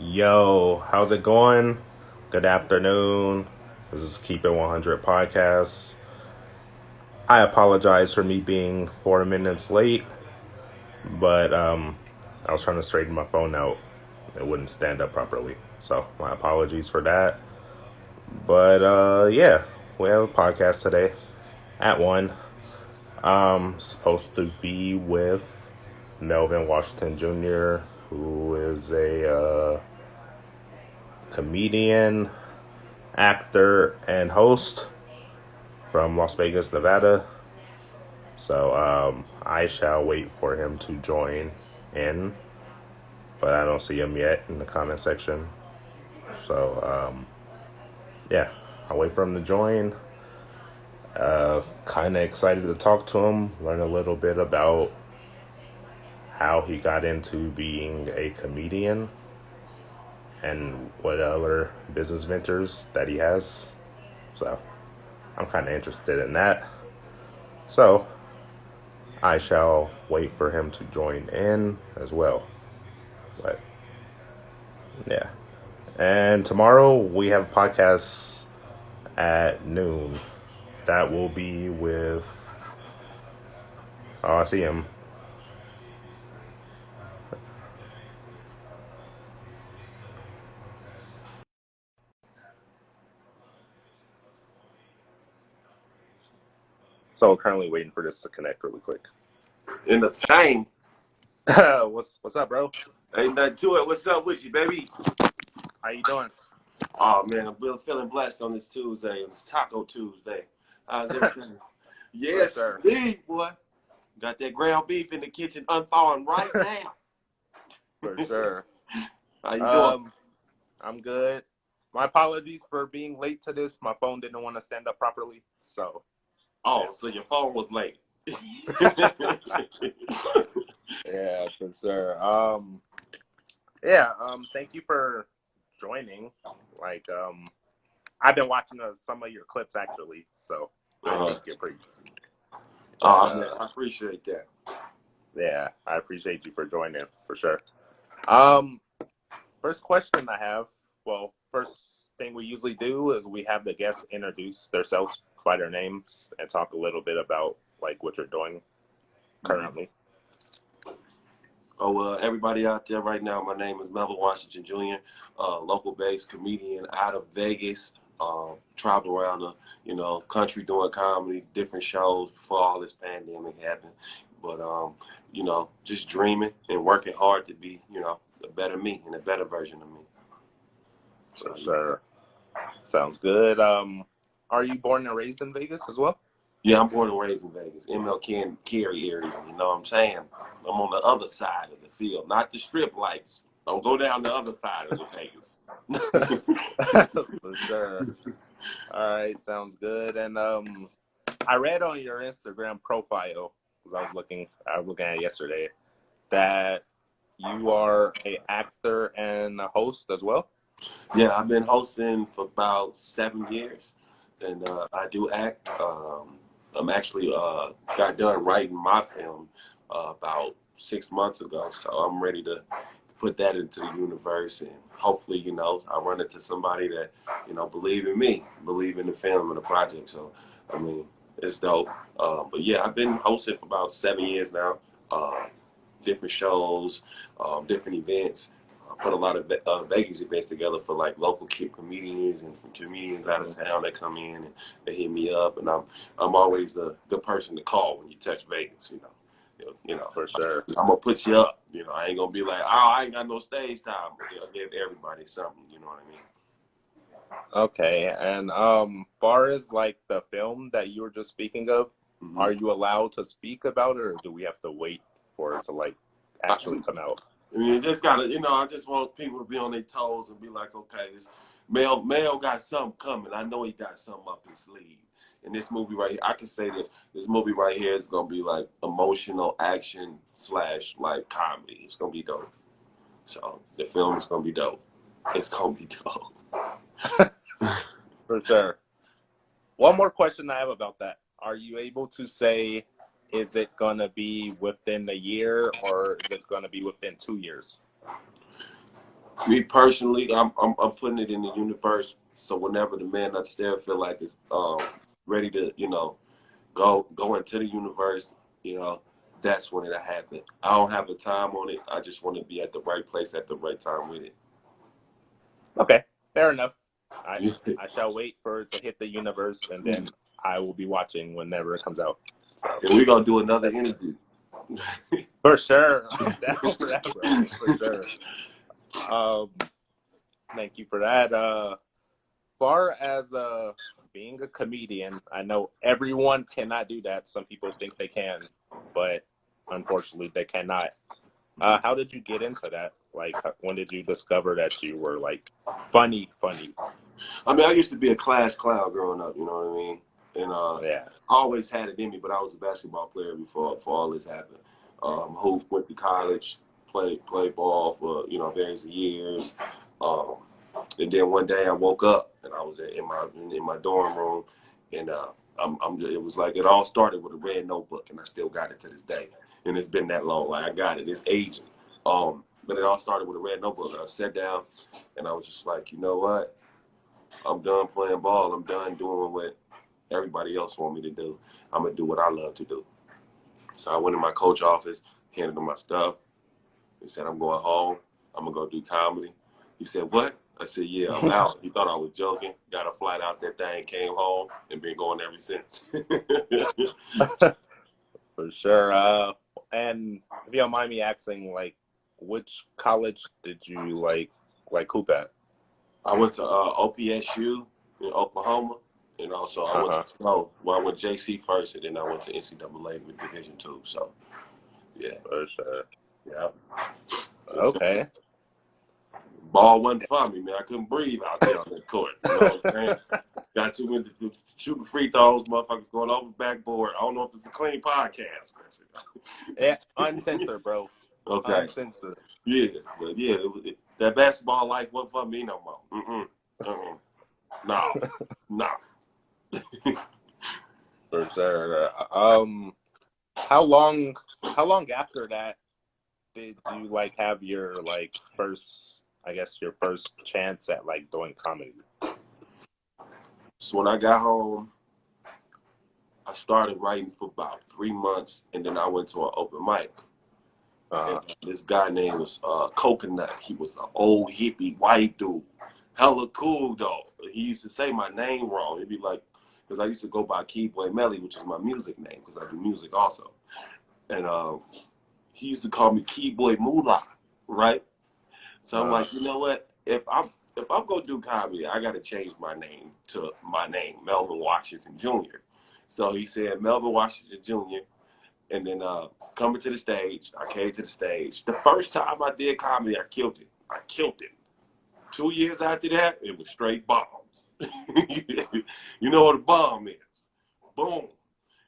Yo, how's it going? Good afternoon. This is Keep It 100 podcast. I apologize for me being 4 minutes late, but I was trying to straighten my phone out. It wouldn't stand up properly. So, my apologies for that. But yeah, we have a podcast today at 1. Supposed to be with Melvin Washington Jr., who is a comedian, actor, and host from Las Vegas, Nevada. So I shall wait for him to join in, but I don't see him yet in the comment section. So yeah, I'll wait for him to join. Kind of excited to talk to him, learn a little bit about how he got into being a comedian and what other business ventures that he has. So I'm kind of interested in that. So I shall wait for him to join in as well. But yeah. And tomorrow we have a podcast at noon. That will be with, oh, I see him. So currently waiting for this to connect really quick. In the thing. What's up, bro? Ain't nothing to it. What's up with you, baby? How you doing? Oh, man, I'm feeling blessed on this Tuesday, on this Taco Tuesday. How's everything? Yes, sir. indeed, boy. Got that ground beef in the kitchen unthawing right now. For sure. How you doing? I'm good. My apologies for being late to this. My phone didn't want to stand up properly. So. Oh, so your phone was late. Yeah, for sure. Yeah, thank you for joining. Like, I've been watching some of your clips actually, so I think you're pretty. Oh, I appreciate that. Yeah, I appreciate you for joining for sure. First question I have. Well, first thing we usually do is we have the guests introduce themselves by their names and talk a little bit about like what you're doing currently. Oh, well, everybody out there right now, my name is Melvin Washington Jr., local-based comedian out of Vegas. Traveled around the, country doing comedy, different shows before all this pandemic happened. But, just dreaming and working hard to be, a better me and a better version of me. For sure. Sounds good. Are you born and raised in Vegas as well? Yeah, I'm born and raised in Vegas, MLK Cary area. You know what I'm saying? I'm on the other side of the field, not the strip lights. Don't go down the other side of the Vegas. For sure. All right, sounds good. And I read on your Instagram profile, because I was looking at it yesterday, that you are an actor and a host as well. Yeah, I've been hosting for about 7 years, and I do act. I'm actually got done writing my film about 6 months ago, so I'm ready to put that into the universe, and hopefully, I run into somebody that, believe in me, believe in the film and the project. So, I mean, it's dope. But yeah, I've been hosting for about 7 years now. Different shows, different events. I put a lot of Vegas events together for like local comedians and from comedians out of town that come in and they hit me up, and I'm always the person to call when you touch Vegas. For sure. I'm gonna put you up. I ain't gonna be like, oh, I ain't got no stage time. Give everybody something. You know what I mean? Okay, and far as like the film that you were just speaking of, are you allowed to speak about it, or do we have to wait for it to like actually come out? I mean, you just gotta, I just want people to be on their toes and be like, okay, this Mel got something coming. I know he got something up his sleeve. And this movie right here, I can say that this movie right here is gonna be like emotional action / like comedy. It's gonna be dope. So the film is gonna be dope. It's gonna be dope. For sure. One more question I have about that. Are you able to say, is it going to be within a year or is it going to be within 2 years? Me personally, I'm putting it in the universe. So whenever the man upstairs feel like it's ready to, go into the universe, that's when it'll happen. I don't have a time on it. I just want to be at the right place at the right time with it. Okay, fair enough. I Yeah. I shall wait for it to hit the universe, and then I will be watching whenever it comes out. So And we're gonna do another interview. for sure, I'm down for that, bro. For sure. Um, Thank you for that. Far as being a comedian, I know everyone cannot do that. Some people think they can, but unfortunately, they cannot. How did you get into that? Like, when did you discover that you were like funny, funny? I mean, I used to be a class clown growing up. You know what I mean? And Yeah, I always had it in me. But I was a basketball player before all this happened. Who went to college, played ball for various years. Um, and then one day I woke up and I was in my dorm room, and it was like it all started with a red notebook, and I still got it to this day. And it's been that long. Like I got it. It's aging. But it all started with a red notebook. I sat down and I was just like, you know what? I'm done playing ball. I'm done doing what everybody else want me to do. I'm gonna do what I love to do. So I went in my coach office, handed him my stuff. He said, I'm going home. I'm gonna go do comedy. He said, what? I said, yeah, I'm out. He thought I was joking. Got a flight out that thing, came home, and been going ever since. for sure. And if you don't mind me asking, like, which college did you like hoop at? I went to OPSU in Oklahoma, and also I went Uh-huh. to I went JC first, and then I went to NCAA with Division II. So yeah, For sure. yeah. Okay. Ball wasn't for me, man. I couldn't breathe out there on the court. You know what I'm saying? Got too many shooting free throws, motherfuckers going over the backboard. I don't know if it's a clean podcast. Yeah, uncensored, bro. Okay. Uncensored. Yeah, but yeah, that basketball life wasn't for me no more. No, no. For sure. How long after that did you like have your like first, I guess, your first chance at like doing comedy? So when I got home, I started writing for about 3 months, and then I went to an open mic. And Uh, this guy named was Coconut. He was an old hippie white dude, hella cool though. He used to say my name wrong. He'd be like, because I used to go by Keyboy Melly, which is my music name, because I do music also. And he used to call me Keyboy Moolah, right? So I'm like, you know what? If I'm gonna do comedy, I gotta change my name to my name, Melvin Washington Jr. So he said Melvin Washington Jr. And then coming to the stage, I came to the stage. The first time I did comedy, I killed it. I killed it. 2 years after that, it was straight bombs. You know what a bomb is? Boom.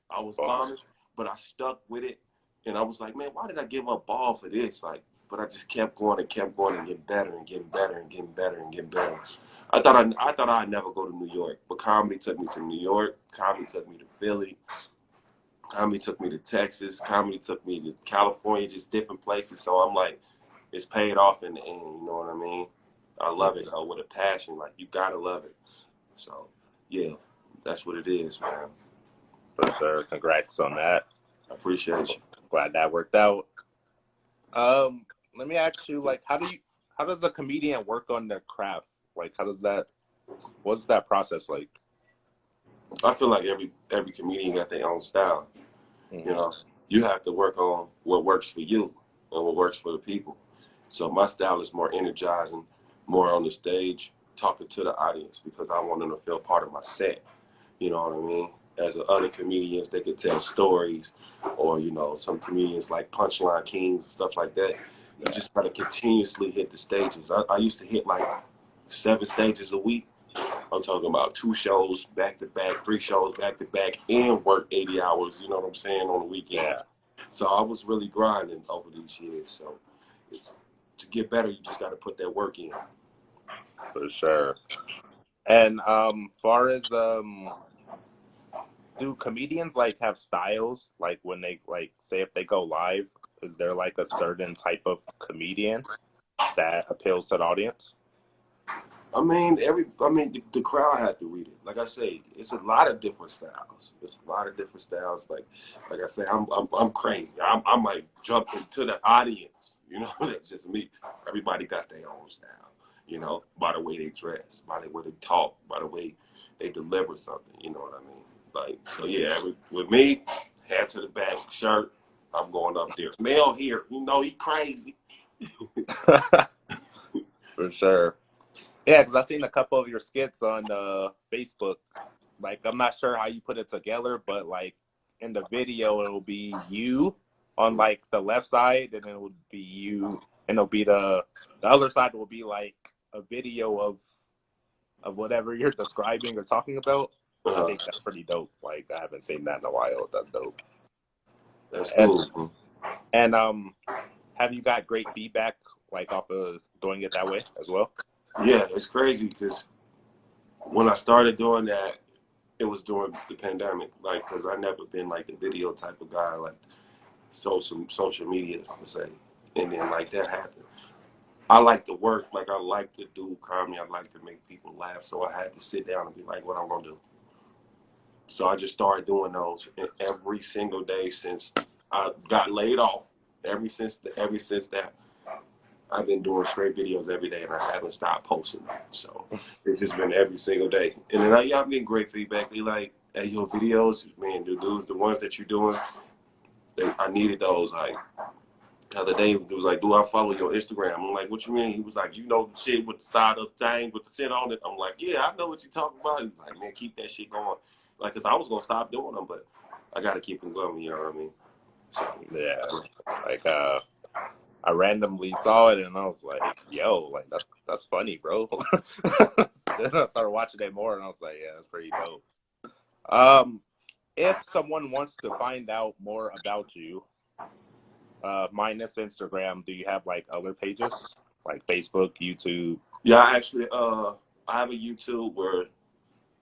I was bombing, but I stuck with it. And I was like, man, why did I give up ball for this? Like, but I just kept going and kept going and getting better and getting better and getting better and getting better. I thought I'd never go to New York, but comedy took me to New York. Comedy took me to Philly. Comedy took me to Texas. Comedy took me to California, just different places. So I'm like, it's paid off in the end. You know what I mean? I love it with a passion. Like you gotta love it. So yeah, that's what it is, man. for sure. Congrats on that. I appreciate you. Glad that worked out. Let me ask you, like, how does a comedian work on their craft? Like, what's that process like? I feel like every comedian got their own style. You Mm-hmm. know, you have to work on what works for you and what works for the people. So my style is more energizing, more on the stage, talking to the audience because I want them to feel part of my set. You know what I mean? As other comedians, they could tell stories, or some comedians like Punchline Kings and stuff like that. You Yeah. just gotta continuously hit the stages. I used to hit like 7 stages a week. I'm talking about 2 shows back to back, 3 shows back to back, and work 80 hours. You know what I'm saying, on the weekend. Yeah, So I was really grinding over these years. So to get better, you just got to put that work in. for sure. And far as do comedians like have styles? Like when they like say if they go live, is there like a certain type of comedian? that appeals to the audience? I mean, the crowd had to read it. Like I say, it's a lot of different styles. It's a lot of different styles. Like I say, I'm crazy. I might jump into the audience. You know, that's just me. Everybody got their own style. You know, by the way they dress, by the way they talk, by the way they deliver something. You know what I mean? Like, so yeah, with me, head to the back, shirt. I'm going up there. Male here, you know he crazy. For sure. Yeah, because I've seen a couple of your skits on Facebook. Like, I'm not sure how you put it together, but like in the video, it'll be you on like the left side, and it would be you, and it'll be the other side will be like a video of whatever you're describing or talking about. I think that's pretty dope. Like, I haven't seen that in a while. That's dope. That's And cool. and have you got great feedback like off of doing it that way as well? Yeah, it's crazy because when I started doing that, it was during the pandemic. Like, cause I never been like the video type of guy, like social media per se. And then like that happened. I like to work, like I like to do comedy. I like to make people laugh. So I had to sit down and be like, what I'm gonna do. So I just started doing those every single day since I got laid off. Ever since that, I've been doing straight videos every day, and I haven't stopped posting them. So it's just been every single day. And then I'm getting great feedback. They like, hey, your videos, man, the ones that you're doing, I needed those. Like the other day, he was like, do I follow your Instagram? I'm like, what you mean? He was like, you know the shit with the side up thing with the shit on it. I'm like, yeah, I know what you're talking about. He was like, man, keep that shit going. Like, cause I was gonna stop doing them, but I gotta keep them going. You know what I mean? So, Yeah, like I randomly saw it and I was like, yo, like that's funny, bro. Then I started watching it more and I was like, yeah, that's pretty dope. If someone wants to find out more about you, minus Instagram, do you have like other pages like Facebook, YouTube? yeah, I have a YouTube where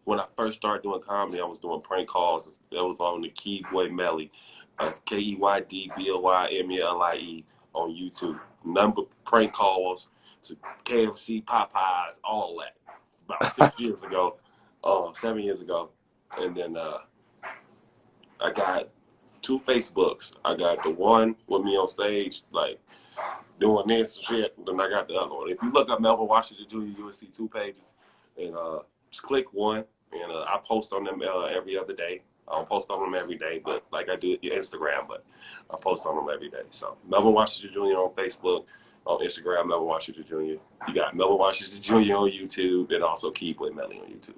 when I first started doing comedy, I was doing prank calls. That was on the Keyboy Melly, KEYDBOYMELIE on YouTube. Number prank calls to KFC, Popeyes, all that. About 6 years ago, 7 years ago, and then I got two Facebooks. I got the one with me on stage, like doing this and shit. Then I got the other one. If you look up Melvin Washington Jr., you will see two pages, and just click one. And I post on them every other day. I don't post on them every day, but like I do your Instagram, but I post on them every day. So Melvin Washington Jr. on Facebook, on Instagram, Melvin Washington Jr. You got Melvin Washington Jr. on YouTube, and also Keyboy Melly on YouTube.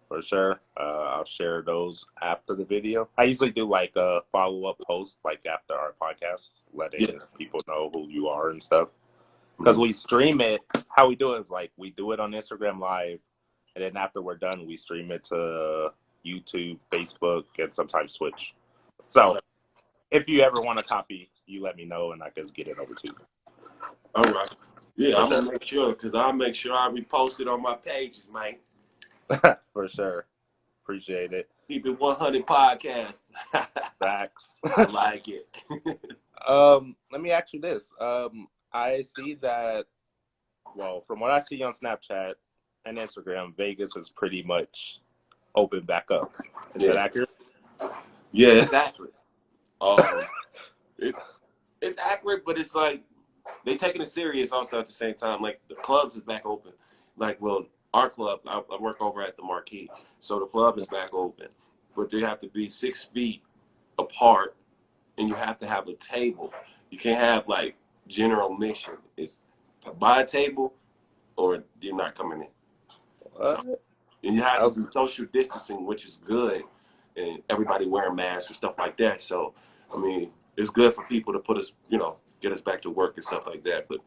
For sure. I'll share those after the video. I usually do like a follow-up post like after our podcast, letting people know who you are and stuff. Because we stream it, how we do it is like we do it on Instagram Live, and then after we're done, we stream it to YouTube, Facebook, and sometimes Twitch. So if you ever want a copy, you let me know and I can get it over to you. All right. Yeah, I'm going to make sure, because I'll make sure I repost it on my pages, man. For sure. Appreciate it. Keep it 100 podcast. Facts. I like it. Let me ask you this. I see that, well, from what I see on Snapchat and Instagram, Vegas is pretty much open back up. Is that accurate? Yeah, it's accurate. It's accurate, but it's like they taking it serious also at the same time. Like the clubs is back open. Like, well, our club, I work over at the Marquee, so the club is back open, but they have to be 6 feet apart, and you have to have a table. You can't have like general admission. It's buy a table, or you're not coming in. So, and you have to do social distancing, which is good, and everybody wearing masks and stuff like that. So, I mean, it's good for people to put us, get us back to work and stuff like that. But,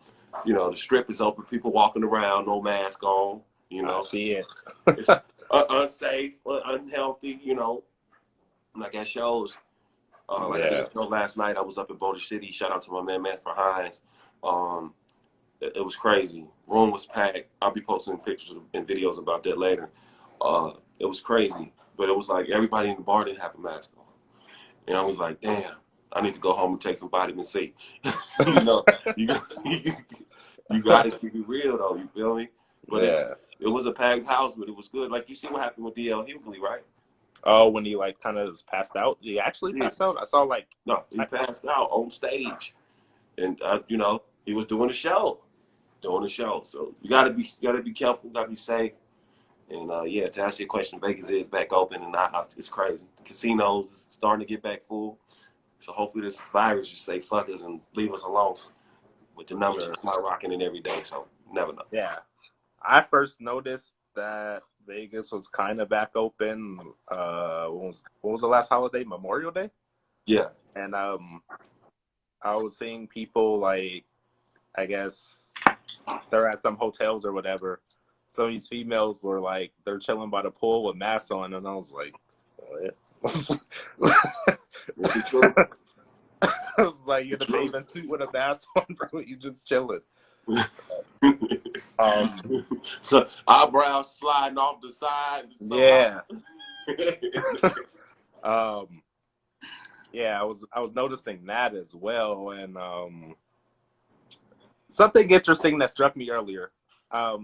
the strip is open, people walking around, no mask on. I see it. It's unsafe, unhealthy, like at shows. I did a show last night. I was up in Boulder City. Shout out to my man, Master Hines. It was crazy. Room was packed. I'll be posting pictures and videos about that later. It was crazy. But it was like everybody in the bar didn't have a mask on. And I was like, damn, I need to go home and take some vitamin C. You know, you you got to keep it real though. You feel me? But Yeah. it was a packed house, but it was good. Like you see what happened with DL Hughley, right? Oh, when he like kind of passed out. Did he actually Yeah. pass out? I saw like No, he passed out on stage, and you know, he was doing a show, So you gotta be careful, gotta be safe. And yeah, to answer your question, Vegas is back open, and it's crazy. The casinos starting to get back full. So hopefully this virus just say fuck us and leave us alone. With the numbers skyrocketing every day, so you never know. Yeah, I first noticed that Vegas was kind of back open. What was the last holiday? Memorial Day. Yeah. And I was seeing people like, I guess they're at some hotels or whatever. So these females were like, they're chilling by the pool with masks on, and I was like, what? Is it true? I was like, you're in a bathing suit with a mask on, bro. You just chilling. So eyebrows sliding off the side. Yeah. Yeah, I was noticing that as well, and something interesting that struck me earlier. I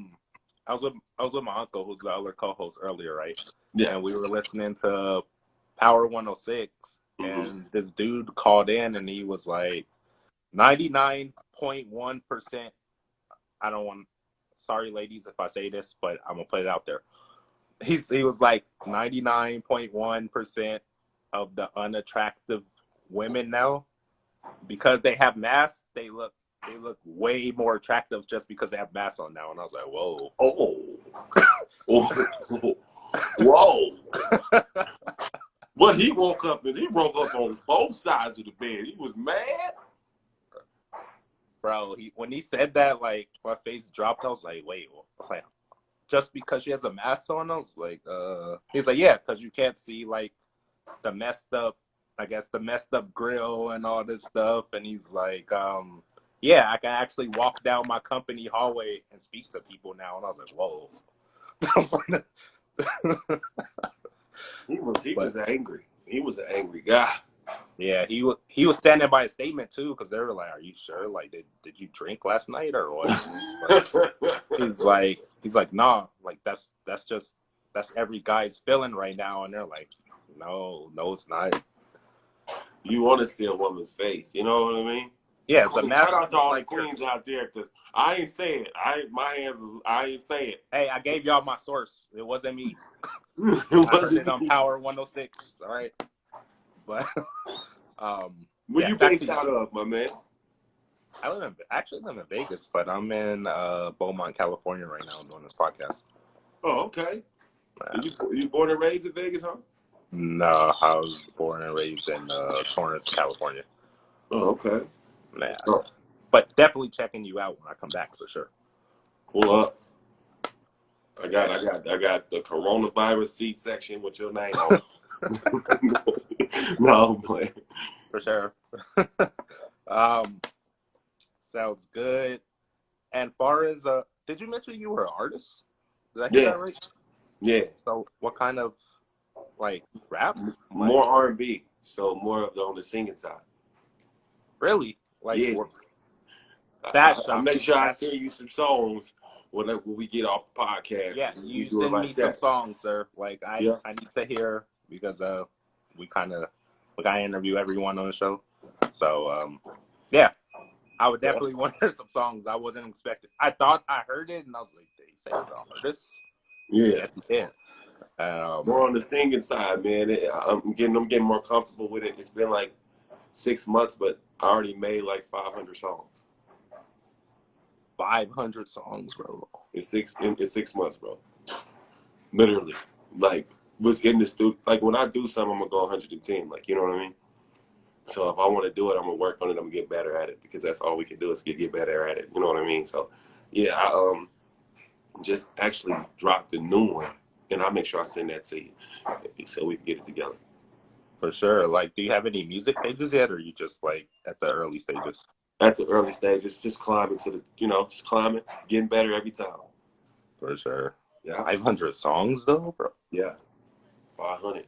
was with my uncle, who's the other co-host earlier, right? Yeah. And we were listening to Power 106, and this dude called in, and he was like, 99.1%. I don't want. Sorry, ladies, if I say this, but I'm gonna put it out there. He was like 99.1% of the unattractive women now, because they have masks, they look way more attractive just because they have masks on now. And I was like, whoa. Whoa. But he woke up on both sides of the bed. He was mad. Bro, when he said that, like, my face dropped. I was like, wait. I was like, just because she has a mask on? I was like, he's like, yeah, because you can't see, like, the messed up grill and all this stuff. And he's like, yeah, I can actually walk down my company hallway and speak to people now. And I was like, whoa. He was angry. He was an angry guy. Yeah, he was standing by a statement too, because they were like, "Are you sure? Like, did you drink last night or what?" He's like, "Nah, like that's every guy's feeling right now," and they're like, "No, it's not." You want to see a woman's face, you know what I mean? Yeah, the mask. Shout out to all the queens out there, because I ain't say it. I ain't say it. Hey, I gave y'all my source. It wasn't me. I heard it on Power 106. All right, but where you based out of, my man? I actually live in Vegas, but I'm in Beaumont, California right now doing this podcast. Oh, okay. You born and raised in Vegas, huh? No, I was born and raised in Torrance, California. Oh, okay. Nah. Oh. But definitely checking you out when I come back for sure. Pull up. I got the coronavirus seat section with your name on. No, boy. For sure. Sounds good. And far as did you mention you were an artist? Did I hear that right? Yeah. So what kind of like rap? More R&B. So more of on the singing side. Really? Like yeah. I'll make sure I send you some songs when we get off the podcast. Yeah, you send me some songs, sir. Like I need to hear, because we gotta interview everyone on the show. So yeah. I would definitely want to hear some songs. I wasn't expecting. I thought I heard it, and I was like, "They say it's an artist." Yeah, yes, more on the singing side, man. I'm getting more comfortable with it. It's been like 6 months, but I already made like 500 songs. 500 songs, bro. In 6 months, bro. Literally, like was in the studio. Like when I do something, I'm gonna go 110. Like, you know what I mean? So if I want to do it, I'm gonna work on it. I'm gonna get better at it, because that's all we can do is get better at it. You know what I mean? So, yeah, I just actually dropped a new one, and I'll make sure I send that to you so we can get it together. For sure. Like, do you have any music pages yet, or are you just like at the early stages? At the early stages, just climbing to the, just climbing, getting better every time. For sure. Yeah. 500 songs though, bro. Yeah. 500.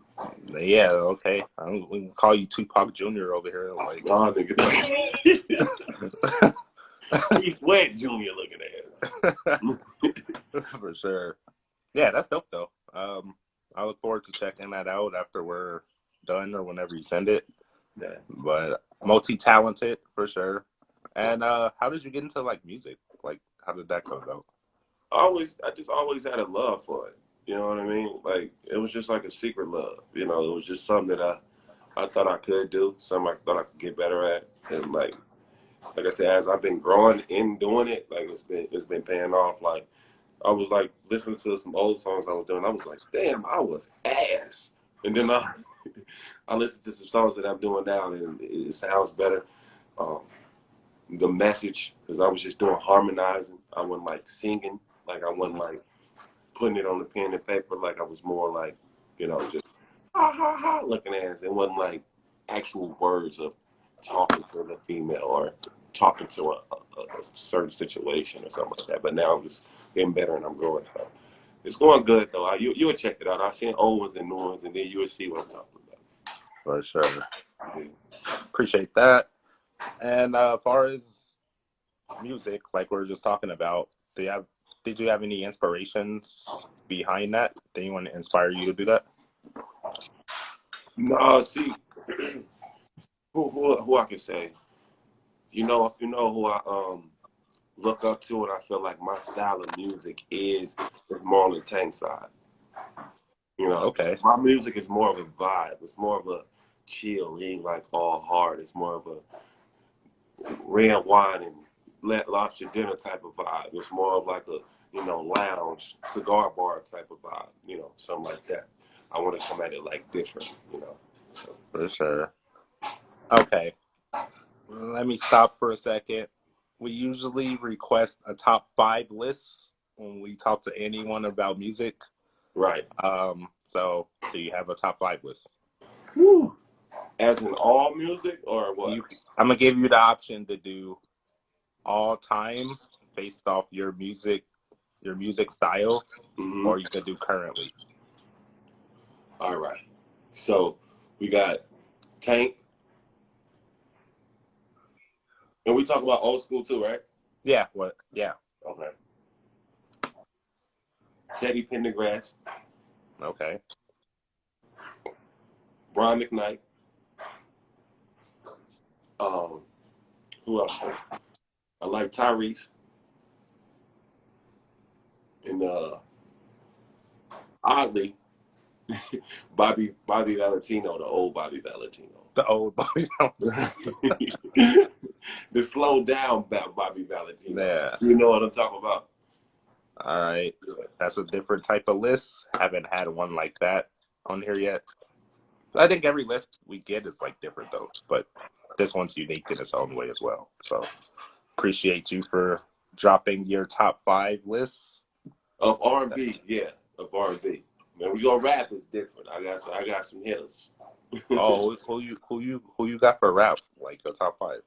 Yeah, okay. We can call you Tupac Jr. over here. Like, Nah, nigga. He's Wet Junior looking at. for sure. Yeah, that's dope though. I look forward to checking that out after we're done or whenever you send it. Yeah. But multi-talented for sure. And how did you get into like music? Like, how did that come about? I just always had a love for it. You know what I mean? Like it was just like a secret love. You know, it was just something that I thought I could do, something I thought I could get better at, and like I said, as I've been growing in doing it, like it's been paying off. Like I was like listening to some old songs I was doing. I was like, damn, I was ass. And then I listened to some songs that I'm doing now, and it sounds better. Um, the message, because I was just doing harmonizing. I wasn't like singing, like I wasn't like putting it on the pen and paper. Like I was more like, just ha ha ha looking at it. It wasn't like actual words of talking to the female or talking to a certain situation or something like that. But now I'm just getting better and I'm growing. So it's going good though. You would check it out. I seen old ones and new ones, and then you would see what I'm talking For sure. about. Yeah. Appreciate that. And as far as music, like we were just talking about, did you have any inspirations behind that? Did anyone inspire you to do that? No, see, who I can say, you know who I look up to, and I feel like my style of music is more on the tank side. You know, Okay, my music is more of a vibe. It's more of a chill. It ain't like all hard. It's more of a red wine and let lobster dinner type of vibe. It's more of like a lounge cigar bar type of vibe. Something like that. I want to come at it like different. So for sure. Okay, let me stop for a second. We usually request a top five list when we talk to anyone about music. right. So do you have a top five list? Whew. As in all music or what? I'm gonna give you the option to do all time based off your music style, Hmm. or you could do currently. All right. So we got Tank, and we talk about old school too, right? Yeah, what? Yeah, Okay. Teddy Pendergrass, okay. Brian McKnight. Um, who else? I like Tyrese and oddly Bobby Valentino, the old Bobby Valentino. The old Bobby. The slow down Bobby Valentino. Yeah. You know what I'm talking about? All right. Yeah. That's a different type of list. Haven't had one like that on here yet. I think every list we get is like different though, but this one's unique in its own way as well. So appreciate you for dropping your top five lists. Of R&B, yeah, of R&B. When we go rap, it's different. I got some hitters. Oh, who you got for rap? Like the top five?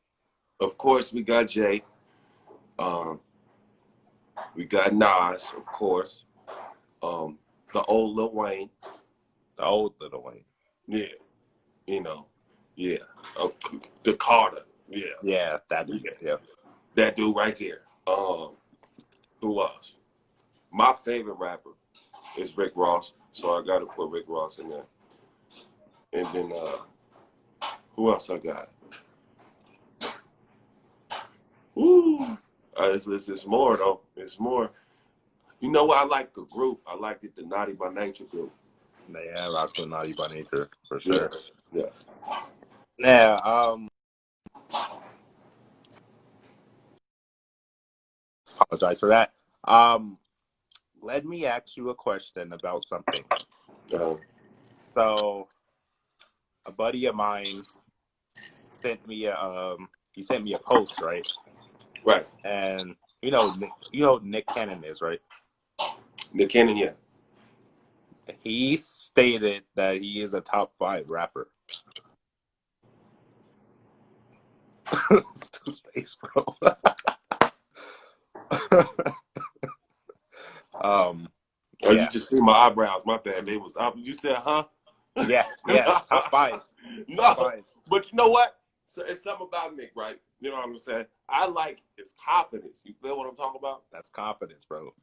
Of course, we got Jay. Um, we got Nas, of course. The old Lil Wayne. The old Little Wayne. Yeah, you know, yeah. Uh, the Carter. Yeah, Yeah, that dude. yeah. Yeah. That dude right there. Who else? My favorite rapper is Rick Ross, so I got to put Rick Ross in there. And then who else I got? Woo! It's more though. It's more. You know what? I like the group. I like the Naughty by Nature group. Yeah, rocks with Naughty by Nature for Yeah, sure. yeah. Yeah. Apologize for that. Let me ask you a question about something. Uh, So, a buddy of mine sent me he sent me a post, right? right. And Nick Cannon is, right? Nick Cannon, yeah. He stated that he is a top five rapper. It's too space, bro. um, Oh, you Yeah, just see my eyebrows. My bad. They was up. You said, huh? yeah. Top five. Top No, five. but you know what? So it's something about Nick, right? You know what I'm saying? I like his confidence. You feel what I'm talking about? That's confidence, bro.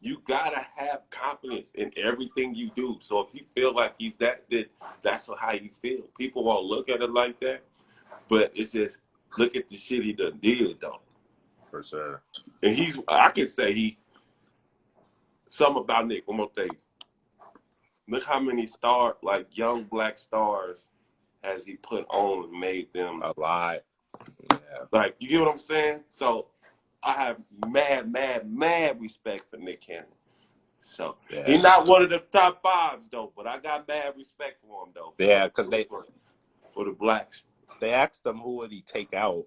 You gotta have confidence in everything you do. So if you feel like he's that, then that's how you feel. People won't look at it like that, but it's just look at the shit he done did though. For sure. And I can say something about Nick. One more thing. Look how many young black stars has he put on and made them A lot. Yeah. like, you get what I'm saying? So I have mad respect for Nick Cannon. So Yeah. he's not one of the top fives though, but I got mad respect for him though. Yeah, because for the blacks. they asked him who would he take out.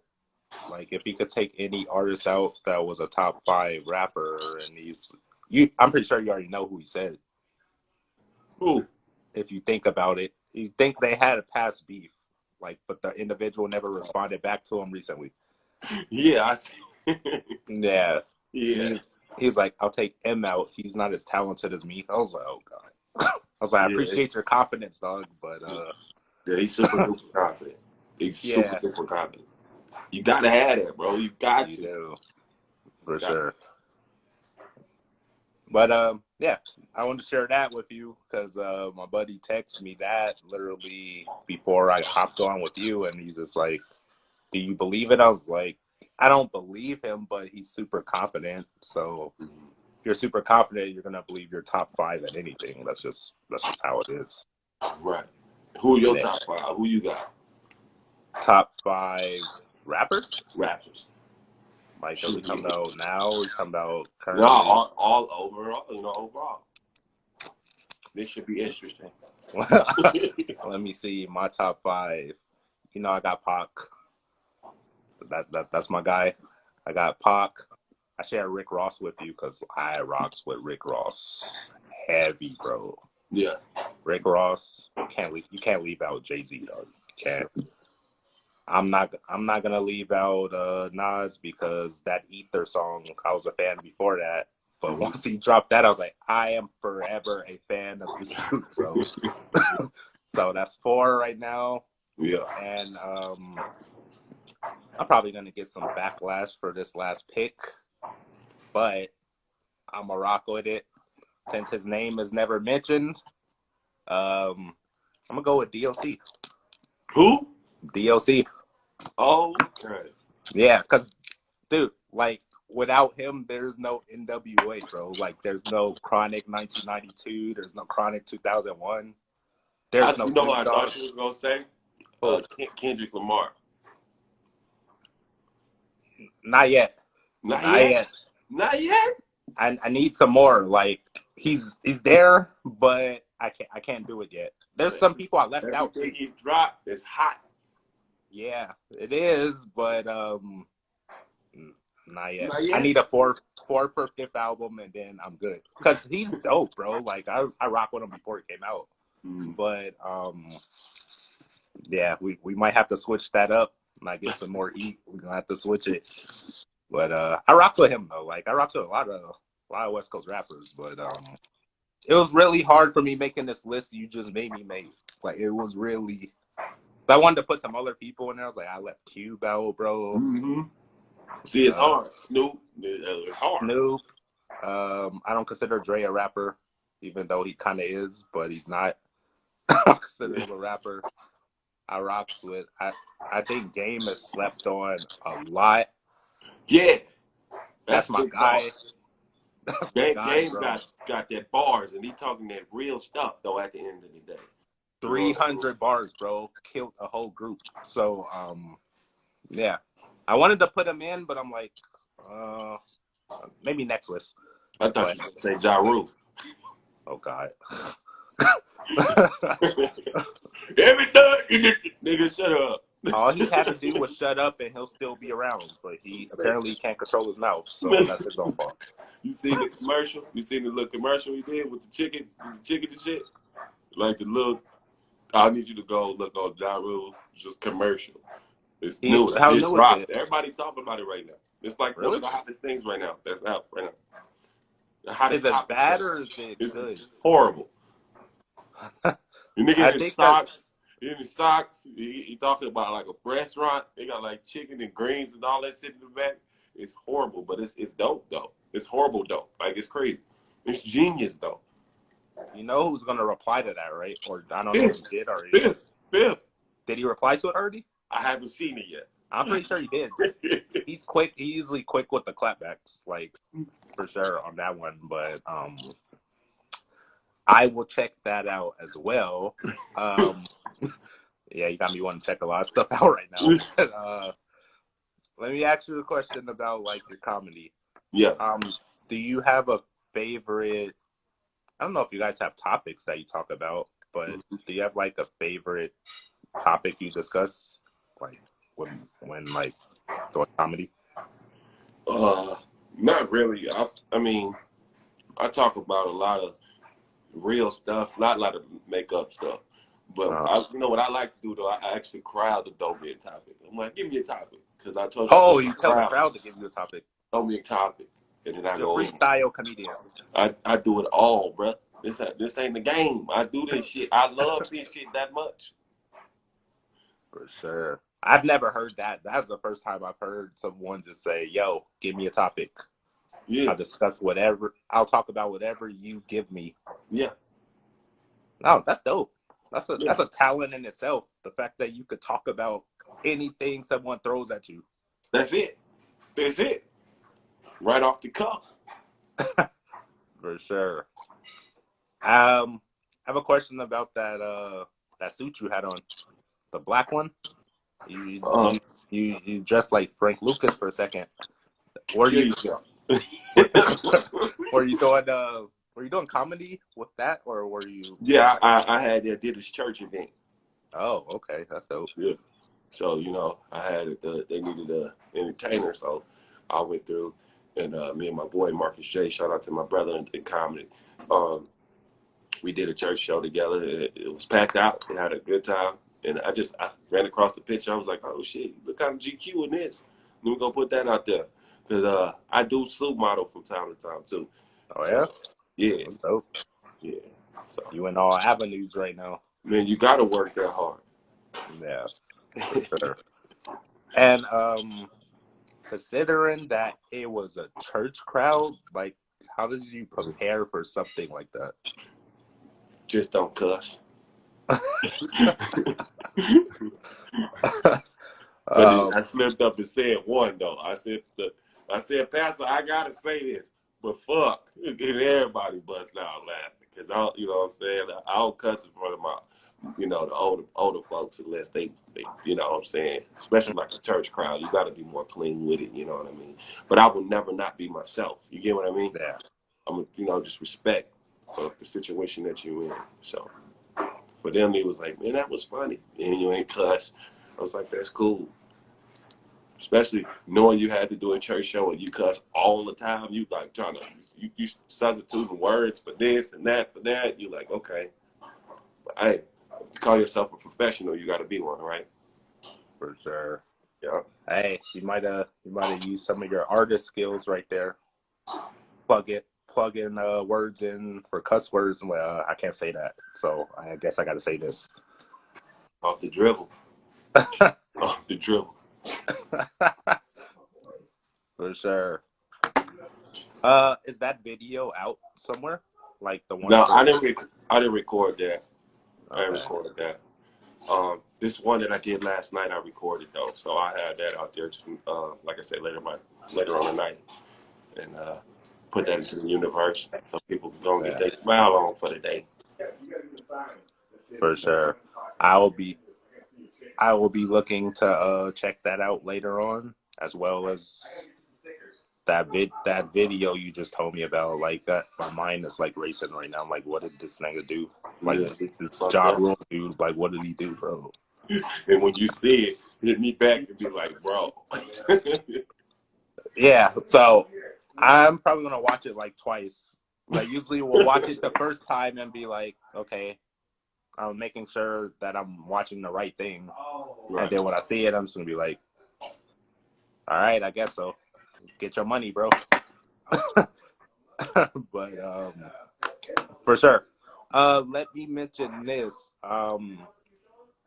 Like if he could take any artist out that was a top 5 rapper, and I'm pretty sure you already know who he said. Who? If you think about it, you think they had a past beef, but the individual never responded back to him recently. Yeah, Yeah. yeah. He's like, I'll take M out. He's not as talented as me. I was like, oh god. I was like, I appreciate your confidence, dog, but yeah, he's super duper confident. He's super duper confident. You gotta have that, bro. You got to. Do. For sure. But yeah, I wanted to share that with you because my buddy texted me that literally before I hopped on with you, and he's just like, "Do you believe it?" I was like, "I don't believe him, but he's super confident. So if you're super confident, you're gonna believe you're top 5 at anything. That's just how it is." Right. Who are your top 5? Who you got? Top 5 rappers? Rappers. Like, are we talking about now? Or are we talking about No, currently? all overall. Overall. This should be interesting. Let me see my top 5. I got Pac. That's my guy. I got Pac. I share Rick Ross with you because I rocks with Rick Ross heavy, bro. Yeah. Rick Ross. You can't leave out Jay-Z, dog. You can't. I'm not gonna leave out Nas because that Ether song, I was a fan before that. But once he dropped that, I was like, I am forever a fan of this dude, bro. So that's 4 right now. Yeah. And I'm probably gonna get some backlash for this last pick, but I'm gonna rock with it. Since his name is never mentioned, I'm gonna go with DLC. Who? DLC. Oh, okay. Yeah, because, dude, without him, there's no NWA, bro. There's no Chronic 1992. There's no Chronic 2001. There's no. You know what I thought you was gonna say? Kendrick Lamar. Not yet. Not yet. I need some more. He's there, but I can't do it yet. There's some people I left out. Everything he dropped is hot. Yeah, it is, but not yet. I need a 4 for 5th album, and then I'm good. Cause he's dope, bro. I rock with him before it came out. But yeah, we might have to switch that up. When I get some more heat, we're gonna have to switch it. But I rock with him though. I rock with a lot of West Coast rappers. But it was really hard for me making this list you just made me make. It was really. I wanted to put some other people in there. I was like, I left Cube out, bro. Mm-hmm. See, it's hard. Snoop, it's hard. Snoop. I don't consider Dre a rapper, even though he kind of is, but he's not. I don't consider him a rapper. I rocks with. I think Game is slept on a lot. Yeah, that's my guy. Game got that bars, and he talking that real stuff though. At the end of the day, 300 bars, bro, killed a whole group. So, yeah, I wanted to put him in, but I'm like, maybe next list. I thought you would say Ja Rule. Oh God. Every time, nigga, shut up. All he had to do was shut up, and he'll still be around. But he apparently can't control his mouth, so that's his own fault. You seen the commercial? You seen the little commercial he did with the chicken and shit? Like the little. I need you to go look on Ja Rule, just commercial. It's new. How it's new rock. is it? Everybody talking about it right now. It's like one of the hottest things right now. That's out right now. The Is hottest it topic. bad or is it It's good? horrible. The nigga I in his think that. socks. In his socks. He talking about like a restaurant. They got like chicken and greens and all that shit in the back. It's horrible, but it's dope though. It's horrible dope. Like it's crazy. It's genius though. You know who's gonna reply to that, right? Or I don't know if he Fifth, did already. fifth. Did he reply to it already? I haven't seen it I'm pretty sure he did. yet. He's quick. He's usually quick with the clapbacks, like for sure on that one. But I will check that out as well. Yeah, you got me wanting to check a lot of stuff out right now. But, let me ask you a question about like your comedy. Yeah. Do you have a favorite? I don't know if you guys have topics that you talk about, but do you have like a favorite topic you discuss, like when like doing comedy? Not really. I mean, I talk about a lot of real stuff, not a lot of makeup stuff. But you know what I like to do though? I ask the crowd to throw me a topic. I'm like, give me a topic, because I told you. Oh, you tell the crowd to give you a topic. Throw me a topic, and then I You're a go. freestyle comedian. I do it all, bro. This ain't the game. I do this shit. I love this shit that much. For sure. I've never heard that. That's the first time I've heard someone just say, "Yo, give me a topic. Yeah. I'll discuss whatever. I'll talk about whatever you give me." Yeah. No, that's dope. That's a talent in itself. The fact that you could talk about anything someone throws at you. That's it. That's it. Right off the cuff. For sure. I have a question about that suit you had on, the black one. You dressed like Frank Lucas for a second. Were you were you doing were you doing comedy with that, or were you? Yeah, I did this church event. Oh, okay, that's dope. Yeah. So, you know, I had they needed a entertainer, so I went through, and me and my boy Marcus J, shout out to my brother in comedy. We did a church show together. It was packed out. We had a good time, and I ran across the picture. I was like, oh shit, look kind of GQ in this. Let me go put that out there, because I do suit model from time to time too. Oh yeah, yeah, that's dope. Yeah. So you in all avenues right now. Man, you gotta work that hard. Yeah, for sure. And considering that it was a church crowd, like, how did you prepare for something like that? Just don't cuss. I slipped up and said one though. I said, Pastor, I gotta say this, but fuck, and everybody bust out laughing, because you know what I'm saying, I don't cuss in front of my, you know, the older folks, unless they, you know what I'm saying, especially like a church crowd. You got to be more clean with it, you know what I mean. But I will never not be myself. You get what I mean? Yeah. I'm, you know, just respect the situation that you're in. So for them, it was like, man, that was funny, and you ain't cuss. I was like, that's cool. Especially knowing you had to do a church show and you cuss all the time. You like trying to, you substituting words for this and that for that. You like, okay. But hey, to call yourself a professional, you got to be one, right? For sure. Yeah. Hey, you might have used some of your artist skills right there. Plug in words in for cuss words. Well, I can't say that, so I guess I got to say this. Off the dribble. Off the dribble. For sure. Is that video out somewhere? Like the one? No, I didn't record that. Okay. I didn't record that. This one that I did last night, I recorded though, so I had that out there. Like I said, later on the night, and put that into the universe so people can go and get their smile on for the day. For sure. I will be looking to check that out later on, as well as that video you just told me about. Like, my mind is like racing right now. I'm like, what did this nigga do? Like, this Ja Rule dude. Like, what did he do, bro? And when you see it, hit me back and be like, bro. Yeah. So I'm probably gonna watch it like twice. I usually will watch it the first time and be like, okay, I'm making sure that I'm watching the right thing. Right. And then when I see it, I'm just gonna be like, all right, I guess so. Get your money, bro. But for sure. Let me mention this.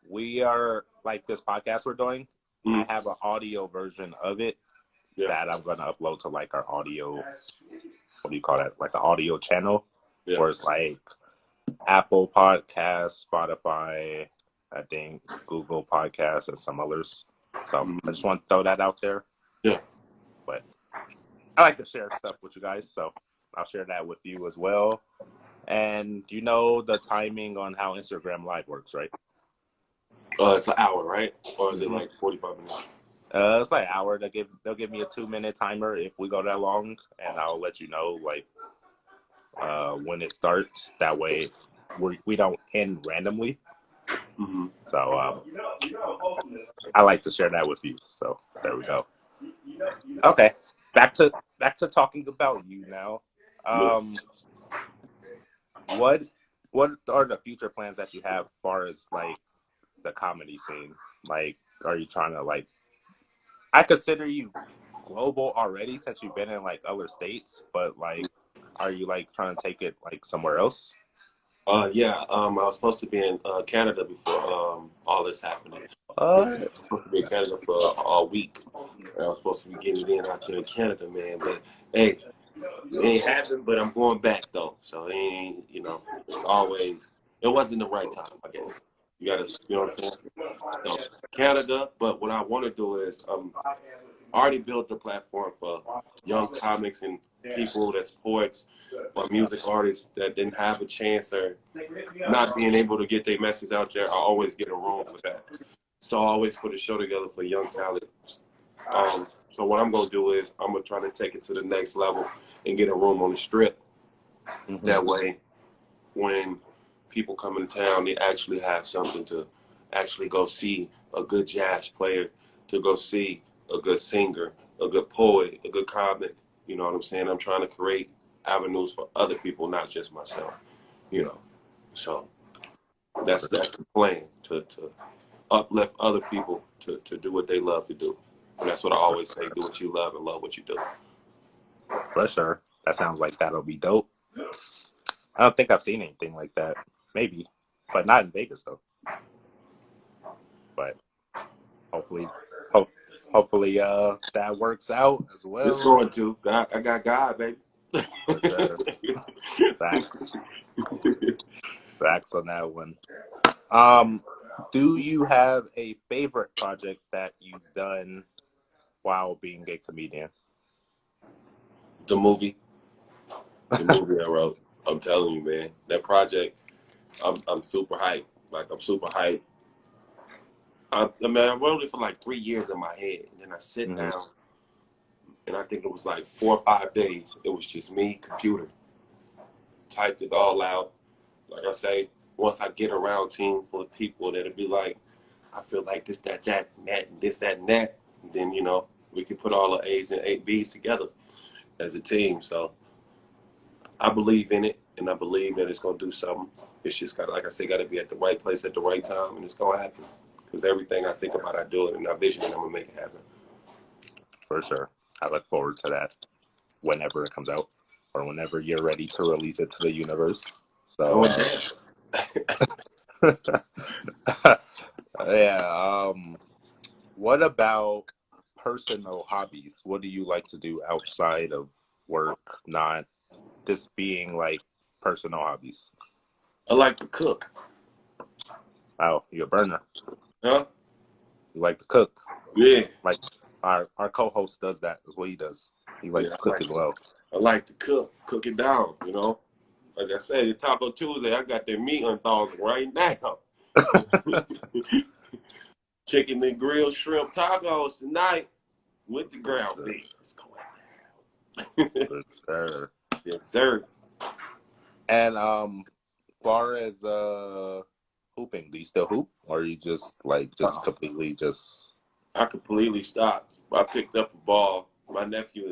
We are like this podcast we're doing. I have an audio version of it that I'm gonna upload to like our audio. What do you call that? Like an audio channel, where it's like Apple Podcasts, Spotify, I think Google Podcasts, and some others. So I just want to throw that out there. Yeah. But I like to share stuff with you guys, so I'll share that with you as well. And you know the timing on how Instagram Live works, right? It's an hour, right? Or is it like 45 minutes? It's like an hour. They'll give me a 2-minute timer if we go that long, and I'll let you know like when it starts. That way, we don't end randomly. So I like to share that with you. So there we go. Okay, back to talking about you now. What are the future plans that you have as far as like the comedy scene? Like, are you trying to like? I consider you global already since you've been in like other states, but like, are you like trying to take it like somewhere else? Yeah. I was supposed to be in Canada before all this happening. I was supposed to be in Canada for a week. I was supposed to be getting it in out there in Canada, man. But hey, it ain't happened. But I'm going back though, so it ain't. It's always. It wasn't the right time, I guess. You gotta, you know what I'm saying? So Canada, but what I want to do is I already built the platform for young comics and people that sports or music artists that didn't have a chance or not being able to get their message out there. I always get a room for that. So I always put a show together for young talent. So what I'm going to do is I'm going to try to take it to the next level and get a room on the strip. That way, when people come in town, they actually have something to actually go see a good jazz player, to go see a good singer, a good poet, a good comic. You know what I'm saying? I'm trying to create avenues for other people, not just myself. So that's the plan, to uplift other people to do what they love to do. And that's what I always say: do what you love and love what you do. For sure. That sounds like that'll be dope. I don't think I've seen anything like that. Maybe, but not in Vegas though. But hopefully, hopefully, that works out as well. It's going to. I got God, baby. Facts. Facts on that one. Do you have a favorite project that you've done while being a comedian? The movie I wrote. I'm telling you, man, that project. I'm super hyped. Like, I'm super hyped. I wrote it for like 3 years in my head, and then I sit down, and I think it was like 4 or 5 days. It was just me, computer, typed it all out. Like I say, once I get around a team full of people that'll be like, I feel like this, that, and that, and this, that, and that, and then we can put all the A's and 8B's together as a team. So I believe in it, and I believe that it's gonna do something. It's just got, like I say, got to be at the right place at the right time, and it's gonna happen. Because everything I think about, I do it, and I vision it, I'm gonna make it happen. For sure. I look forward to that whenever it comes out, or whenever you're ready to release it to the universe. So, yeah. What about personal hobbies? What do you like to do outside of work? Not just being like personal hobbies. I like to cook. Oh, you're a burner. Huh? You like to cook. Yeah. Like our co-host does that. That's what he does. He likes to cook as well. I like to cook it down. Like I said, the Taco Tuesday, I got their meat unthaws right now. Chicken and grilled shrimp tacos tonight with the ground beef. Let's go Yes, sir. Yes, sir. And far as hooping, do you still hoop, or are you just completely just? I completely stopped. I picked up a ball. My nephew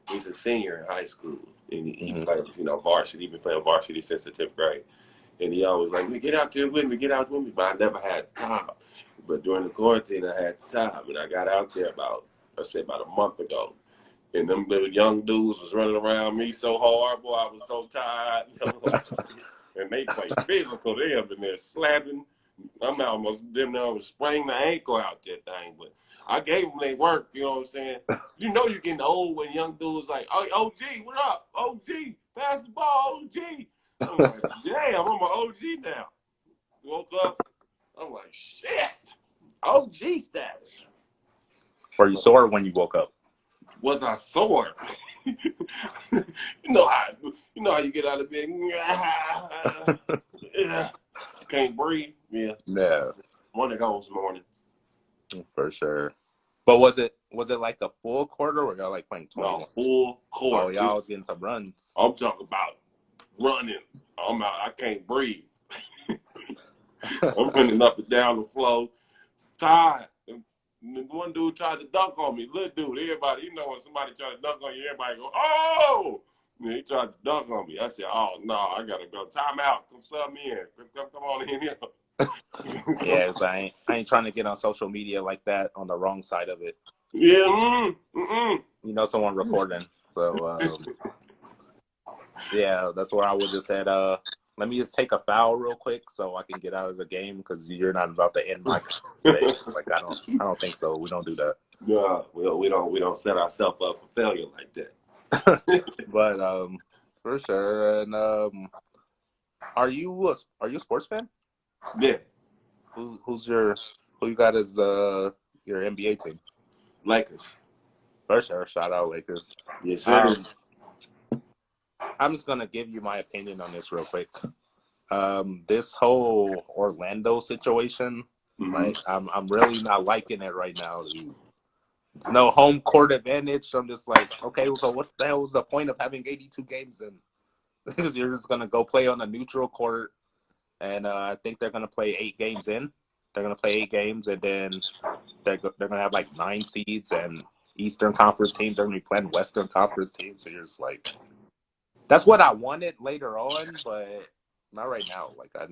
he's a senior in high school, and he plays varsity. He's been playing varsity since the 10th grade, and he always like, "Get out there with me, get out with me." But I never had time. But during the quarantine, I had the time, and I got out there about a month ago, And them little young dudes was running around me so hard, boy, I was so tired. And they play physical. They up in there slapping. I'm almost them there was spraying the ankle out that thing. But I gave them their work, you know what I'm saying? You know you're getting old when young dudes like, oh, OG, what up? OG, pass the ball, OG. I'm like, damn, I'm an OG now. Woke up, I'm like, shit, OG status. Were you sore when you woke up? Was I sore? you know how you get out of bed. Can't breathe. Yeah. Yeah, One of those mornings. for sure. But was it like a full quarter, or y'all like playing No, 21? full Oh, court. y'all was getting some runs. I'm talking about running. I'm out. I can't breathe. I'm running up and down the floor. Tired. One dude tried to dunk on me. Little dude. Everybody, you know when somebody try to dunk on you, everybody go, oh! And he tried to dunk on me. I said, oh, no, I got to go. Time out. Come sub me in. Come on in here. Yeah, I ain't trying to get on social media like that on the wrong side of it. Yeah. You know, someone recording. So, yeah, that's where I would just said, let me just take a foul real quick so I can get out of the game because you're not about to end my day. Like I don't think so. We don't do that. No, we don't set ourselves up for failure like that. But for sure. And are you a sports fan? Yeah. Who you got as your NBA team? Lakers. For sure. Shout out Lakers. Yes, sir. I'm just gonna give you my opinion on this real quick. This whole Orlando situation, like I'm really not liking it right now. It's no home court advantage. I'm just like, okay, so what the hell was the point of having 82 games then? Because you're just gonna go play on a neutral court, and I think they're gonna play 8 games in. They're gonna play 8 games, and then they're gonna have like 9 seeds, and Eastern Conference teams are gonna be playing Western Conference teams. So you're just like, that's what I wanted later on, but not right now. Like I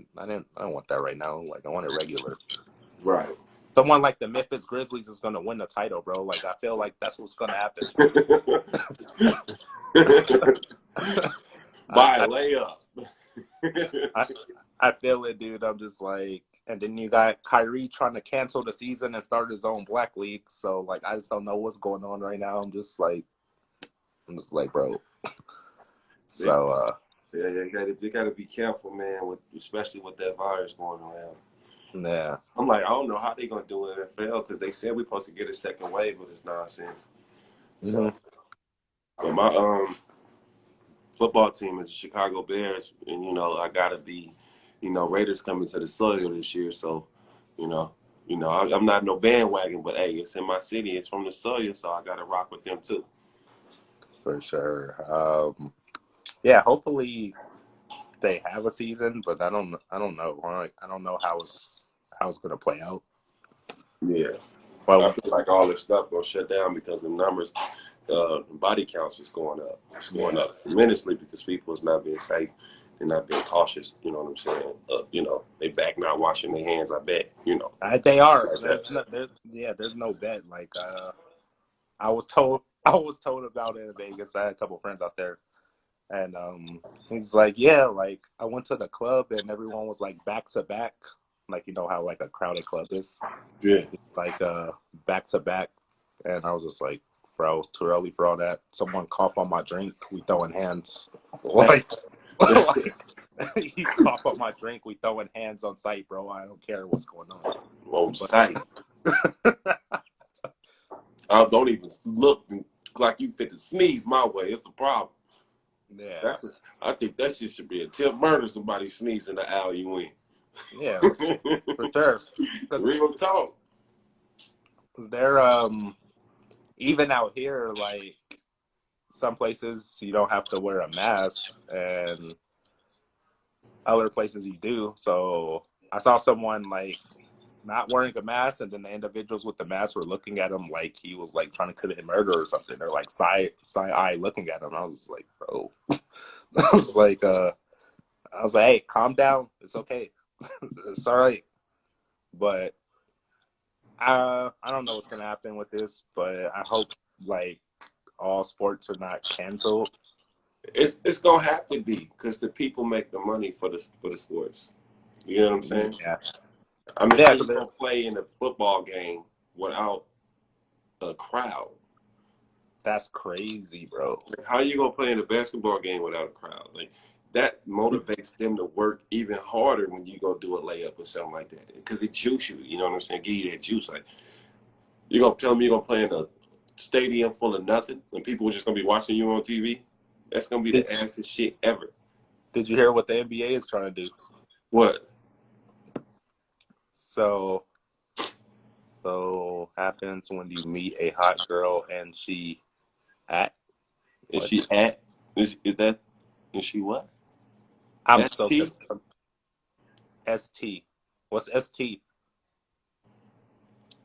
don't want that right now. Like I want it regular. Right. Someone like the Memphis Grizzlies is gonna win the title, bro. Like I feel like that's what's gonna happen. By layup. I feel it, dude. I'm just like, and then you got Kyrie trying to cancel the season and start his own black league. So like, I just don't know what's going on right now. I'm just like, bro. So yeah, you gotta be careful, man. Especially with that virus going around. yeah. I'm like, I don't know how they gonna do it in NFL because they said we're supposed to get a second wave of this nonsense. So, but my football team is the Chicago Bears, and I gotta be, Raiders coming to the soil this year, so I'm not no bandwagon, but hey, it's in my city, it's from the soil, so I gotta rock with them too. For sure. Yeah, hopefully they have a season, but I don't know. I don't know how it's gonna play out. Yeah, Well, I feel like all this stuff gonna shut down because the numbers, body counts is going up. It's going up tremendously because people is not being safe. They're not being cautious. You know what I'm saying? They back not washing their hands. I bet. They are. Like There's no bet. Like I was told about it in Vegas. I had a couple friends out there, and he's like, yeah, like I went to the club and everyone was like back to back, like you know how like a crowded club is, like back to back, and I was just like, bro, it's too early for all that. Someone cough on my drink, we throwing hands, like he cough on my drink, we throwing hands on site, bro. I don't care what's going on. on site. I don't even look like you fit to sneeze my way. It's a problem. Yeah. I think that shit should be a tip murder. Somebody sneeze in the alley you in. Yeah, for sure. Real talk. They're even out here, like some places you don't have to wear a mask, and other places you do. So I saw someone like not wearing a mask, and then the individuals with the mask were looking at him like he was like trying to commit murder or something. They're like side eye looking at him. I was like, bro. I was like, hey, calm down. It's okay. It's all right. But I don't know what's gonna happen with this, but I hope like all sports are not canceled. It's gonna have to be because the people make the money for the sports. You know what I'm saying? Yeah, I mean, how yeah, you gonna play in a football game without a crowd? that's crazy, bro. How you gonna play in a basketball game without a crowd? Like that motivates them to work even harder when you go do a layup or something like that because it juice you. You know what I'm saying? Give you that juice. Like you gonna tell me you're gonna play in a stadium full of nothing and people are just gonna be watching you on TV? That's gonna be the assest shit ever. Did you hear what the NBA is trying to do? What? So happens when you meet a hot girl and she at Is what? she at? Is that? Is she what? I'm so ST? ST. What's ST?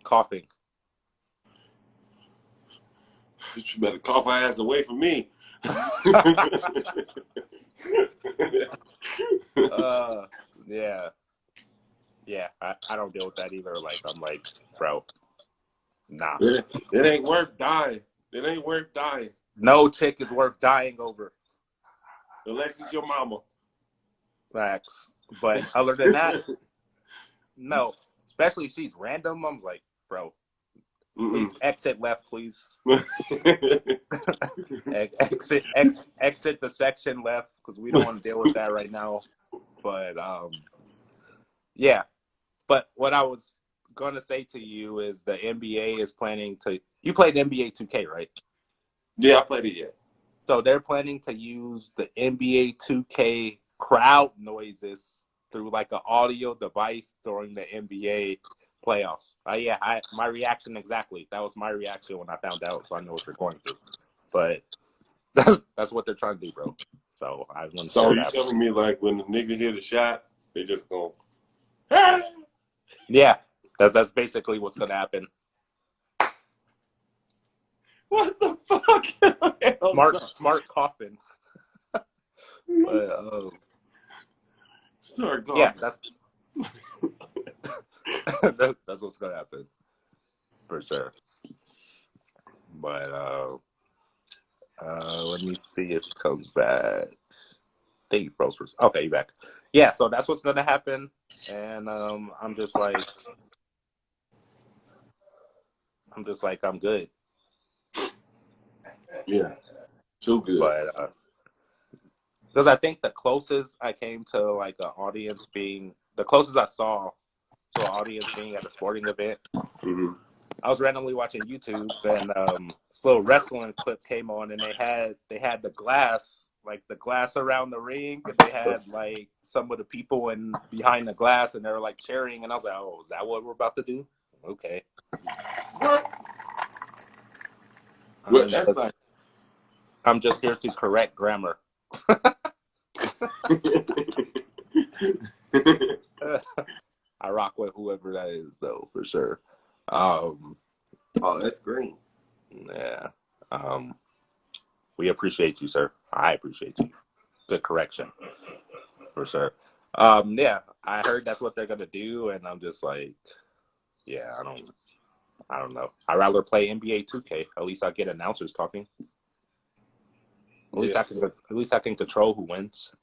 Coughing. You better cough her ass away from me. Yeah. Yeah, I don't deal with that either. Like, I'm like, bro, nah. It ain't worth dying. It ain't worth dying. No chick is worth dying over. Unless it's your mama. Facts. But other than that, no. Especially if she's random, I'm like, bro, please exit left, please. exit the section left because we don't want to deal with that right now. But yeah. But what I was gonna say to you is the NBA is planning to. You played NBA 2K, right? Yeah, I played it yet. So they're planning to use the NBA 2K crowd noises through like an audio device during the NBA playoffs. Yeah, my reaction exactly. That was my reaction when I found out, so I know what you're going through. But that's what they're trying to do, bro. So I want to. So you telling me like when the nigga hit a shot, they just go, hey! Yeah, that's basically what's gonna happen. What the fuck? Smart coffin. But Sorry, yeah, that's what's gonna happen for sure. But let me see if it comes back. I think you froze for. Okay, you back. Yeah, so that's what's gonna happen, and I'm just like I'm good. Yeah, too good. But because I think the closest I came to like an audience being the closest I saw to an audience being at a sporting event. Mm-hmm. I was randomly watching YouTube and this little wrestling clip came on and they had the glass, like the glass around the ring, and they had like some of the people in behind the glass and they were like cheering and I was like, oh, is that what we're about to do? Okay. What? I'm just here to correct grammar. I rock with whoever that is though, for sure. Oh, that's green. Yeah. We appreciate you, sir. I appreciate you. Good correction, for sure. Yeah, I heard that's what they're gonna do, and I'm just like, yeah, I don't know. I'd rather play NBA 2K. At least I get announcers talking. At least I can control who wins.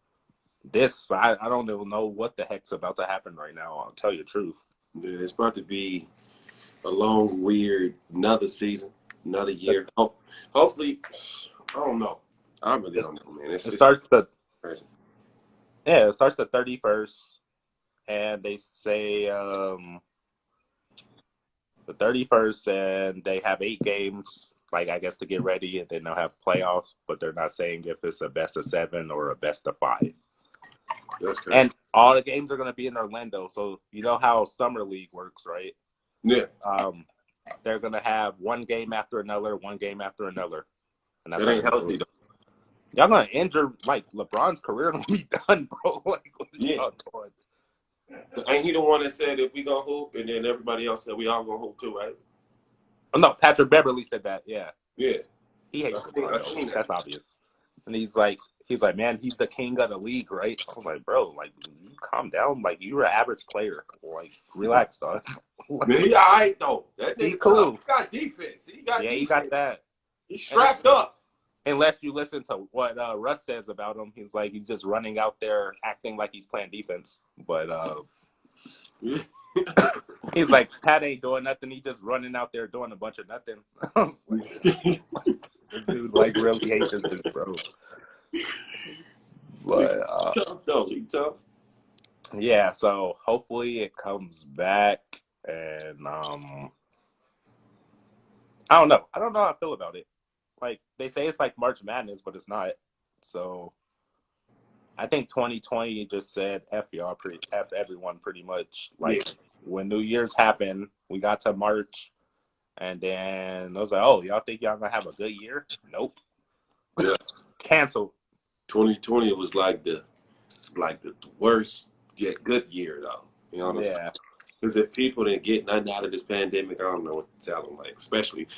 This, I don't even know what the heck's about to happen right now. I'll tell you the truth. Yeah, it's about to be a long, weird, another season, another year. Hopefully, I don't know. I really don't know, man. It starts the 31st, and they say the 31st, and they have 8 games, like I guess to get ready, and then they'll have playoffs, but they're not saying if it's a best of 7 or a best of 5. That's crazy. And all the games are going to be in Orlando, so you know how Summer League works, right? Yeah. They're going to have one game after another, and that's that ain't healthy though. Y'all gonna injure like LeBron's career gonna be done, bro. Like, what are y'all doing? Ain't he the one that said if we gonna hoop, and then everybody else said we all gonna hoop too, right? Oh, no, Patrick Beverly said that. Yeah. Yeah. He hates I LeBron. seen that. That's obvious. And he's like, man, he's the king of the league, right? I was like, bro, like, you calm down. Like, you're an average player. Like, relax, son. Man, he all right though. That nigga He's cool. He got defense. He got defense. He got that. He's strapped up. Unless you listen to what Russ says about him, he's like he's just running out there acting like he's playing defense. But he's like Pat ain't doing nothing. He just running out there doing a bunch of nothing. I was like, this dude like really hates this dude, bro. But tough though. He tough. yeah, so hopefully it comes back, and I don't know. I don't know how I feel about it. Like they say it's like March Madness, but it's not. So I think 2020 just said F y'all, F everyone pretty much. Like when New Year's happened, we got to March, and then I was like, oh, y'all think y'all gonna have a good year? Nope. Yeah. Canceled. 2020 was like the worst yet good year though. You know what I'm saying? Yeah. Because if people didn't get nothing out of this pandemic, I don't know what to tell them. Like, especially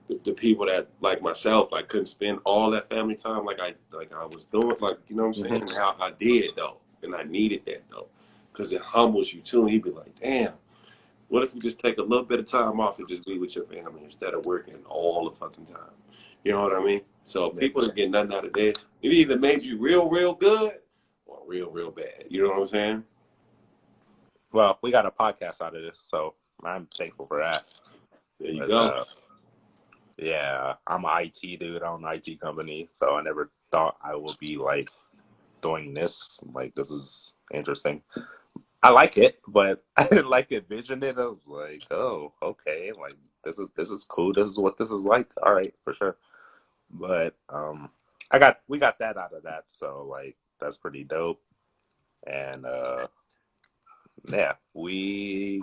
the people that, like myself, I couldn't spend all that family time like I was doing. Like, you know what I'm saying? And how I did though, and I needed that though, because it humbles you too. And you'd be like, damn, what if you just take a little bit of time off and just be with your family instead of working all the fucking time? You know what I mean? So people that get nothing out of this, it either made you real, real good or real, real bad. You know what I'm saying? Well, we got a podcast out of this, so I'm thankful for that. There you But, go. yeah, I'm an IT dude. I own an IT company, so I never thought I would be like doing this. Like, this is interesting. I like it, but I didn't like envision it. I was like, oh, okay, like this is cool. This is what this is like. All right, for sure. But we got that out of that, so like that's pretty dope. And yeah, we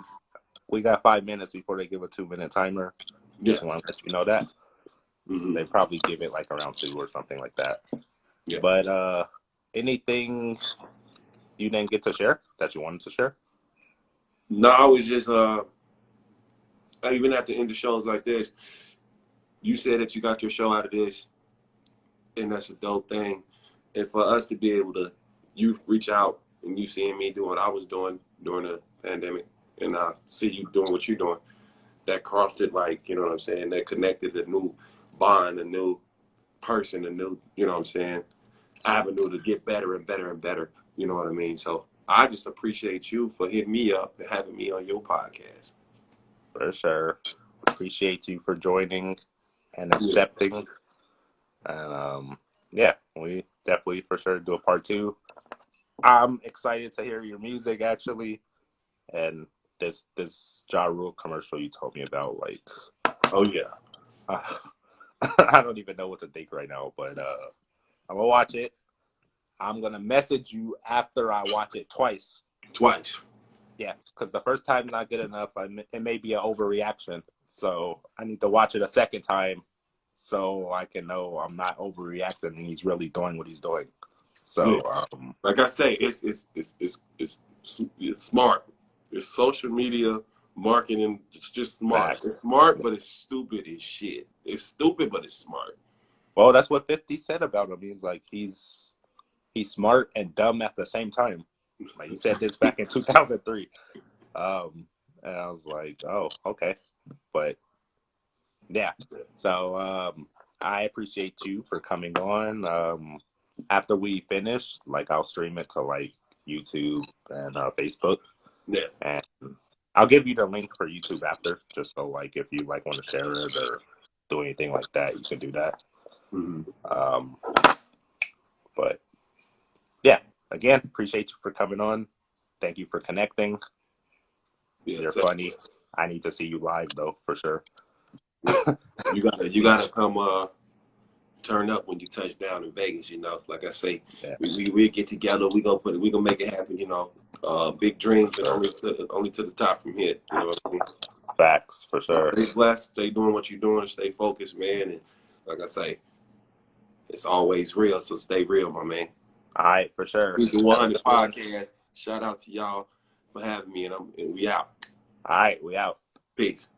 got 5 minutes before they give a 2-minute timer. Just want to let you know that. They probably give it like around 2 or something like that. Yeah. But anything you didn't get to share that you wanted to share? No, I was just even at the end of shows like this, you said that you got your show out of this, and that's a dope thing. And for us to be able to, you reach out and you seeing me doing what I was doing during the pandemic, and I see you doing what you're doing, that crossed it, like, you know what I'm saying, that connected a new bond, a new person, a new, you know what I'm saying, avenue to get better and better and better. You know what I mean? So I just appreciate you for hitting me up and having me on your podcast. For sure. Appreciate you for joining and accepting. And yeah, we definitely for sure do a part 2. I'm excited to hear your music actually. And this Ja Rule commercial you told me about, like, Oh yeah. I don't even know what to think right now, but I'm gonna watch it. I'm gonna message you after I watch it twice. Yeah, because the first time's not good enough. It may be an overreaction, so I need to watch it a second time so I can know I'm not overreacting and he's really doing what he's doing. So, like I say, it's smart. It's social media marketing. It's just smart. It's smart, but it's stupid as shit. It's stupid, but it's smart. Well, that's what 50 said about him. He's like he's smart and dumb at the same time. Like he said this back in 2003. And I was like, oh, okay. But yeah. So I appreciate you for coming on. After we finish, like I'll stream it to like YouTube and Facebook. Yeah. And I'll give you the link for YouTube after, just so like if you like want to share it or do anything like that, you can do that. But yeah, again, appreciate you for coming on. Thank you for connecting. Yeah, you're funny. I need to see you live though, for sure. You gotta come turn up when you touch down in Vegas. You know, like I say, we get together. We gonna make it happen. You know, big dreams, but only to the top from here. You know what I mean? Facts, for sure. Stay blessed. Stay doing what you're doing. Stay focused, man. And like I say, it's always real. So stay real, my man. All right, for sure. This is 100 podcast. Shout out to y'all for having me, and we out. All right, we out. Peace.